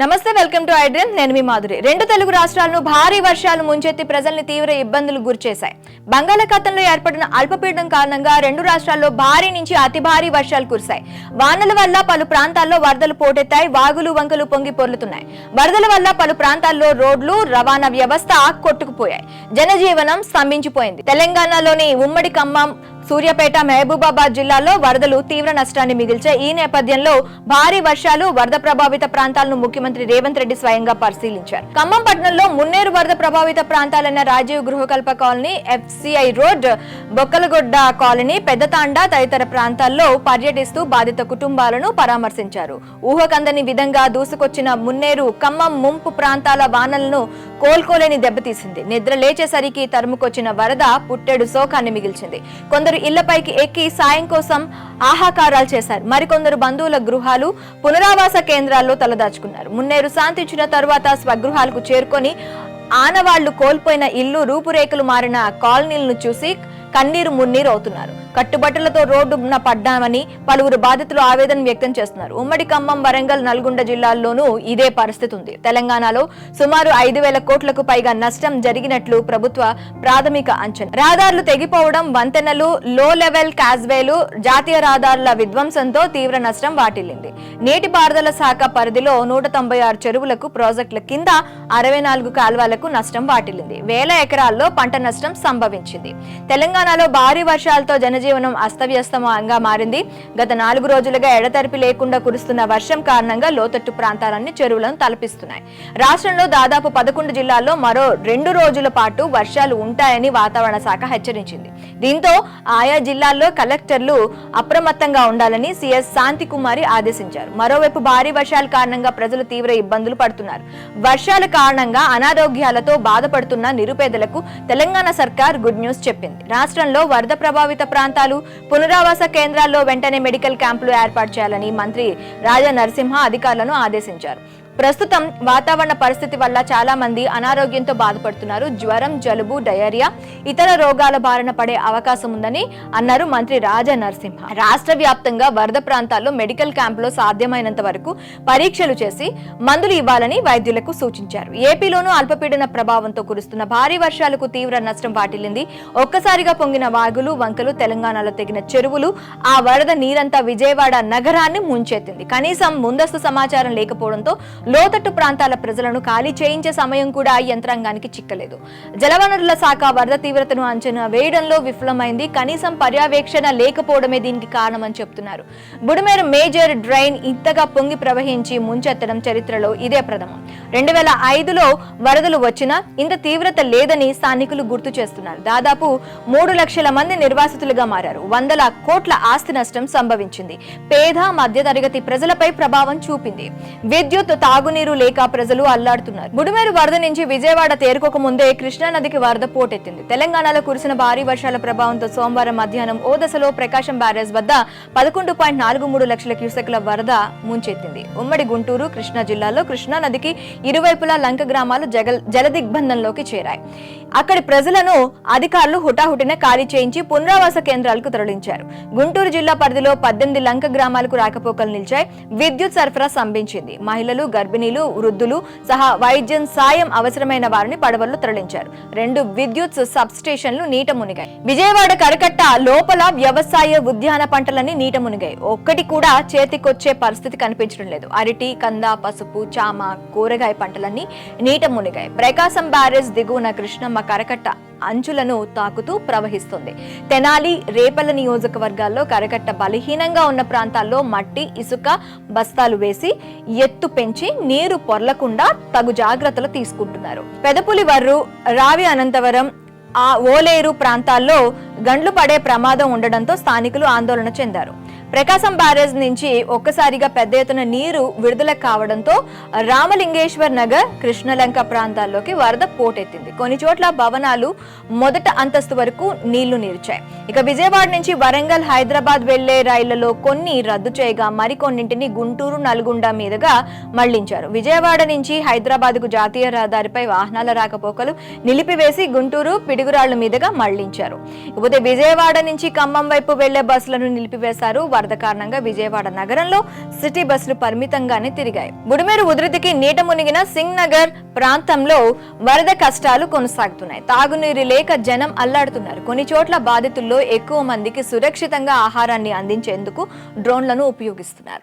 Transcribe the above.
నమస్తే, welcome to iDream. నేను మీ మాధురి. రెండు తెలుగు రాష్ట్రాలను భారీ వర్షాలు ముంచెత్తి ప్రజల్ని తీవ్ర ఇబ్బందులు గురిచేశాయి. బంగాళాఖాతంలో ఏర్పడిన అల్పపీడనం కారణంగా రెండు రాష్ట్రాల్లో భారీ నుంచి అతి భారీ వర్షాలు కురిశాయి. వానల వల్ల పలు ప్రాంతాల్లో వరదలు పోటెత్తాయి. వాగులు వంకలు పొంగి పొర్లుతున్నాయి. వరదల వల్ల పలు ప్రాంతాల్లో రోడ్లు, రవాణా వ్యవస్థ కొట్టుకుపోయాయి. జనజీవనం స్తంభించిపోయింది. తెలంగాణలోని ఉమ్మడి ఖమ్మం, సూర్యాపేట, మహబూబాబాద్ జిల్లాల్లో వరదలు తీవ్ర నష్టాన్ని మిగిల్చాయి. ఈ నేపథ్యంలో భారీ వర్షాలు, వరద ప్రభావిత ప్రాంతాలను ముఖ్యమంత్రి రేవంత్ రెడ్డి స్వయంగా పరిశీలించారు. ఖమ్మం పట్టణంలో మున్నేరు వరద ప్రభావిత ప్రాంతాలైన Rajiv Gruhakalpa colony, FCI road, Bokkalagodda colony, Peddathanda తదితర ప్రాంతాల్లో పర్యటిస్తూ బాధిత కుటుంబాలను పరామర్శించారు. ఊహకందని విధంగా దూసుకొచ్చిన మున్నేరు ఖమ్మం ముంపు ప్రాంతాల వానలను కోలుకోలేని దెబ్బతీసింది. నిద్ర లేచేసరికి తరుముకొచ్చిన వరద పుట్టెడు శోకాన్ని మిగిల్చింది. కొందరు ఇళ్లపైకి ఎక్కి సాయం కోసం ఆహాకారాలు చేశారు. మరికొందరు బంధువుల గృహాలు, పునరావాస కేంద్రాల్లో తలదాచుకున్నారు. మున్నేరు శాంతించిన తరువాత స్వగృహాలకు చేరుకొని ఆనవాళ్లు కోల్పోయిన ఇల్లు, రూపురేఖలు మారిన కాలనీలను చూసి కన్నీరు మున్నీరు అవుతున్నారు. కట్టుబట్టలతో రోడ్డున పడ్డామని పలువురు బాధితులు ఆవేదన వ్యక్తం చేస్తున్నారు. ఉమ్మడి ఖమ్మం, వరంగల్, నల్గొండ జిల్లాల్లోనూ ఇదే పరిస్థితి ఉంది. తెలంగాణలో సుమారు 5,000 కోట్లకు పైగా నష్టం జరిగినట్లు ప్రభుత్వ ప్రాథమిక అంచనా. రహదారులు తెగిపోవడం, వంతెనలు, లో లెవెల్ కాజ్వేలు, జాతీయ రహదారుల విధ్వంసంతో తీవ్ర నష్టం వాటిల్లింది. నీటిపారుదల శాఖ పరిధిలో 196 చెరువులకు, ప్రాజెక్టుల కింద 64 కాల్వలకు నష్టం వాటిల్లింది. వేల ఎకరాల్లో పంట నష్టం సంభవించింది. తెలంగాణలో భారీ వర్షాలతో జనజీవనం అస్తవ్యస్తంగా మారింది. గత 4 రోజులుగా ఎడతెరిపి లేకుండా కురుస్తున్న వర్షం కారణంగా లోతట్టు ప్రాంతాలన్నీ చెరువులను తలపిస్తున్నాయి. రాష్ట్రంలో దాదాపు 11 జిల్లాల్లో మరో 2 రోజుల పాటు వర్షాలు ఉంటాయని వాతావరణ శాఖ హెచ్చరించింది. దీంతో ఆయా జిల్లాల్లో కలెక్టర్లు అప్రమత్తంగా ఉండాలని CS శాంతికుమారి ఆదేశించారు. మరోవైపు భారీ వర్షాల కారణంగా ప్రజలు తీవ్ర ఇబ్బందులు పడుతున్నారు. వర్షాల కారణంగా అనారోగ్యాలతో బాధపడుతున్న నిరుపేదలకు తెలంగాణ సర్కార్ గుడ్ న్యూస్ చెప్పింది. రాష్ట్రంలో వరద ప్రభావిత ప్రాంతాలు, పునరావాస కేంద్రాల్లో వెంటనే మెడికల్ క్యాంపులు ఏర్పాటు చేయాలని మంత్రి రాజా నరసింహ అధికారులను ఆదేశించారు. ప్రస్తుతం వాతావరణ పరిస్థితి వల్ల చాలా మంది అనారోగ్యంతో బాధపడుతున్నారు. జ్వరం, జలుబు, డయేరియా, ఇతర రోగాల బారిన పడే అవకాశం ఉందని అన్నారు మంత్రి రాజా నరసింహ. రాష్ట్ర వ్యాప్తంగా వరద ప్రాంతాల్లో మెడికల్ క్యాంపులో సాధ్యమైనంత వరకు పరీక్షలు చేసి మందులు ఇవ్వాలని వైద్యులకు సూచించారు. ఏపీలోనూ అల్పపీడన ప్రభావంతో కురుస్తున్న భారీ వర్షాలకు తీవ్ర నష్టం వాటిల్లింది. ఒక్కసారిగా పొంగిన వాగులు, వంకలు, తెలంగాణలో తెగిన చెరువులు, ఆ వరద నీరంతా విజయవాడ నగరాన్ని ముంచెత్తింది. కనీసం ముందస్తు సమాచారం లేకపోవడంతో లోతట్టు ప్రాంతాల ప్రజలను ఖాళీ చేయించే సమయం కూడా యంత్రాంగానికి చిక్కలేదు. జలవనరుల శాఖ వరద తీవ్రతను అంచనా వేయడంలో విఫలమైంది. కనీసం పర్యవేక్షణ లేకపోవడమే దీనికి కారణమని చెప్తున్నారు. బుడమేరు మేజర్ డ్రైన్ ఇంతగా పొంగి ప్రవహించి ముంచెత్తడం చరిత్రలో ఇదే ప్రథమం. 2005లో వరదలు వచ్చినా ఇంత తీవ్రత లేదని స్థానికులు గుర్తు చేస్తున్నారు. దాదాపు 3 లక్షల మంది నిర్వాసితులుగా మారారు. వందల కోట్ల ఆస్తి నష్టం సంభవించింది. పేద, మధ్యతరగతి ప్రజలపై ప్రభావం చూపింది. విద్యుత్, తాగునీరు లేక ప్రజలు అల్లాడుతున్నారు. బుడమేరు వరద నుంచి విజయవాడ తేరుకోక ముందే కృష్ణా నదికి వరద పోటెత్తింది. తెలంగాణలో కురిసిన భారీ వర్షాల ప్రభావంతో సోమవారం మధ్యాహ్నం ఓ దశలో ప్రకాశం బ్యారేజ్ వద్ద 11.43 లక్షల క్యూసెక్ల వరద ముంచెత్తింది. ఉమ్మడి గుంటూరు, కృష్ణా జిల్లాలో కృష్ణా నదికి ఇరువైపులా లంక గ్రామాలు జలదిగ్బంధంలోకి చేరాయి. అక్కడి ప్రజలను అధికారులు హుటాహుటిన ఖాళీ చేయించి పునరావాస కేంద్రాలకు తరలించారు. గుంటూరు జిల్లా పరిధిలో 18 లంక గ్రామాలకు రాకపోకలు నిలిచాయి. విద్యుత్ సరఫరా స్తంభించింది. మహిళలు, గర్భిణీలు, వృద్ధులు సహా వైద్యం సాయం అవసరమైన వారిని పడవల్లో తరలించారు. 2 విద్యుత్ సబ్ స్టేషన్లు నీట మునిగాయి. విజయవాడ కరకట్ట లోపల వ్యవసాయ, ఉద్యాన పంటలన్నీ నీట మునిగాయి. ఒక్కటి కూడా చేతికొచ్చే పరిస్థితి కనిపించడం లేదు. అరటి, కంద, పసుపు, చామ, కూరగాయ పంటలన్నీ నీట మునిగాయి. ప్రకాశం బ్యారేజ్ దిగువన కృష్ణమ్మ కరకట్ట అంచులను తాకుతూ ప్రవహిస్తుంది. తెనాలి, రేపల్ల నియోజకవర్గాల్లో కరకట్ట బలహీనంగా ఉన్న ప్రాంతాల్లో మట్టి, ఇసుక బస్తాలు వేసి ఎత్తు పెంచి నీరు పొర్లకుండా తగు జాగ్రత్తలు తీసుకుంటున్నారు. పెదపులివర్రు, రావి అనంతవరం, ఓలేరు ప్రాంతాల్లో గండ్లు పడే ప్రమాదం ఉండడంతో స్థానికులు ఆందోళన చెందారు. ప్రకాశం బ్యారేజ్ నుంచి ఒక్కసారిగా పెద్ద ఎత్తున నీరు విడుదల కావడంతో రామలింగేశ్వర్ నగర్, కృష్ణలంక ప్రాంతాల్లోకి వరద పోటెత్తింది. కొన్ని చోట్ల భవనాలు మొదట అంతస్తు వరకు నీళ్లు నిలిచాయి. ఇక విజయవాడ నుంచి వరంగల్, హైదరాబాద్ వెళ్లే రైళ్లలో కొన్ని రద్దు చేయగా మరికొన్నింటిని గుంటూరు, నల్గొండ మీదుగా మళ్లించారు. విజయవాడ నుంచి హైదరాబాద్ కు జాతీయ రహదారిపై వాహనాల రాకపోకలు నిలిపివేసి గుంటూరు, పిడుగురాళ్ల మీదుగా మళ్లించారు. ఇకపోతే విజయవాడ నుంచి ఖమ్మం వైపు వెళ్లే బస్సులను నిలిపివేశారు. వరద కారణంగా విజయవాడ నగరంలో సిటీ బస్సులు పరిమితంగానే తిరిగాయి. బుడమేరు ఉధృతికి నీట మునిగిన సింగ్ నగర్ ప్రాంతంలో వరద కష్టాలు కొనసాగుతున్నాయి. తాగునీరు లేక జనం అల్లాడుతున్నారు. కొన్ని చోట్ల బాధితుల్లో ఎక్కువ మందికి సురక్షితంగా ఆహారాన్ని అందించేందుకు డ్రోన్లను ఉపయోగిస్తున్నారు.